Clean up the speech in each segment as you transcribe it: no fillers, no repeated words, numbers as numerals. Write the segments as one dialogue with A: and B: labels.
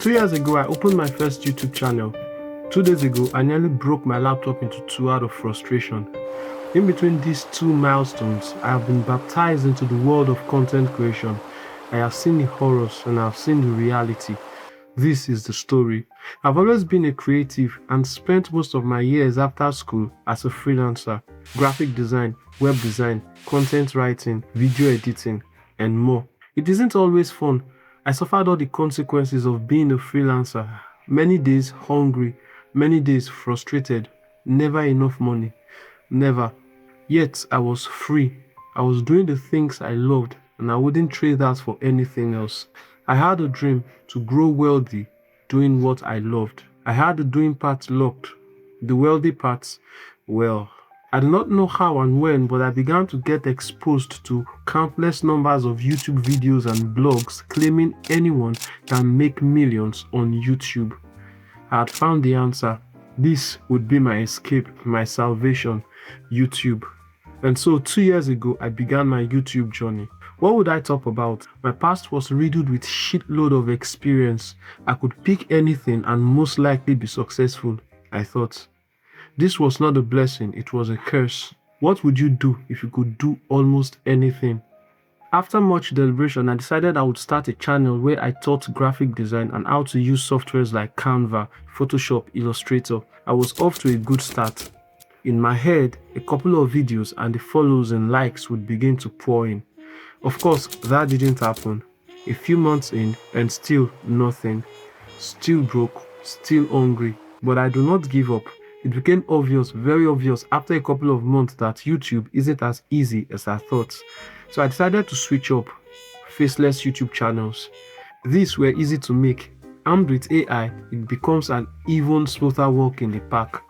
A: 2 years ago, I opened my first YouTube channel. 2 days ago, I nearly broke my laptop into two out of frustration. In between these two milestones, I have been baptized into the world of content creation. I have seen the horrors and I have seen the reality. This is the story. I've always been a creative and spent most of my years after school as a freelancer. Graphic design, web design, content writing, video editing, and more. It isn't always fun. I suffered all the consequences of being a freelancer. Many days hungry, many days frustrated, never enough money. Never. Yet I was free. I was doing the things I loved and I wouldn't trade that for anything else. I had a dream to grow wealthy doing what I loved. I had the doing part locked. The wealthy parts, well, I do not know how and when, but I began to get exposed to countless numbers of YouTube videos and blogs claiming anyone can make millions on YouTube. I had found the answer. This would be my escape, my salvation, YouTube. And so 2 years ago, I began my YouTube journey. What would I talk about? My past was riddled with shitload of experience. I could pick anything and most likely be successful, I thought. This was not a blessing, it was a curse. What would you do if you could do almost anything? After much deliberation, I decided I would start a channel where I taught graphic design and how to use softwares like Canva, Photoshop, Illustrator. I was off to a good start. In my head, a couple of videos and the follows and likes would begin to pour in. Of course, that didn't happen. A few months in and still nothing. Still broke, still hungry. But I do not give up. It became obvious, very obvious after a couple of months that YouTube isn't as easy as I thought. So I decided to switch up. Faceless YouTube channels. These were easy to make. Armed with AI, it becomes an even smoother walk in the park.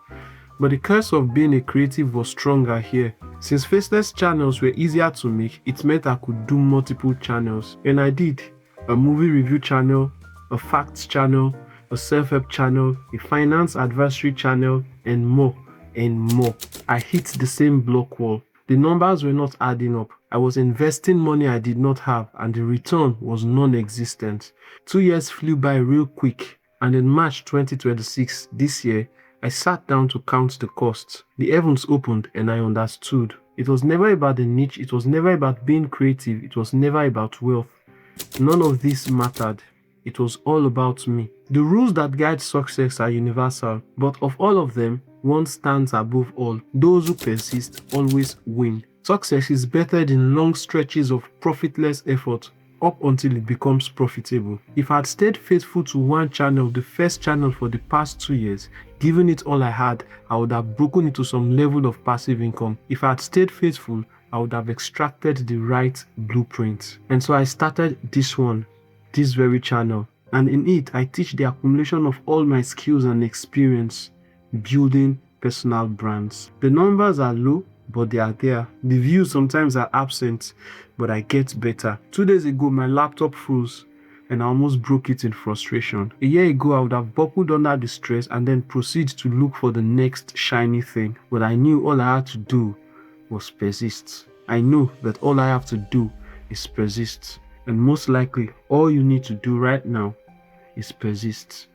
A: But the curse of being a creative was stronger here. Since faceless channels were easier to make, it meant I could do multiple channels. And I did. A movie review channel, a facts channel, a self-help channel, a finance advisory channel, and more and more. I hit the same block wall. The numbers were not adding up. I was investing money I did not have and the return was non-existent. 2 years flew by real quick, and in March 2026, this year, I sat down to count the costs. The heavens opened and I understood. It was never about the niche, it was never about being creative, it was never about wealth. None of this mattered. It was all about me. The rules that guide success are universal, but of all of them, one stands above all. Those who persist always win. Success is bettered in long stretches of profitless effort up until it becomes profitable. If I had stayed faithful to one channel, the first channel for the past 2 years, given it all I had, I would have broken into some level of passive income. If I had stayed faithful, I would have extracted the right blueprint. And so I started this one. This very channel, and in it I teach the accumulation of all my skills and experience building personal brands. The numbers are low, but they are there. The views sometimes are absent, but I get better. 2 days ago my laptop froze and I almost broke it in frustration. A year ago I would have buckled under the stress and then proceed to look for the next shiny thing, but I knew all I had to do was persist. I know that all I have to do is persist. And most likely, all you need to do right now is persist.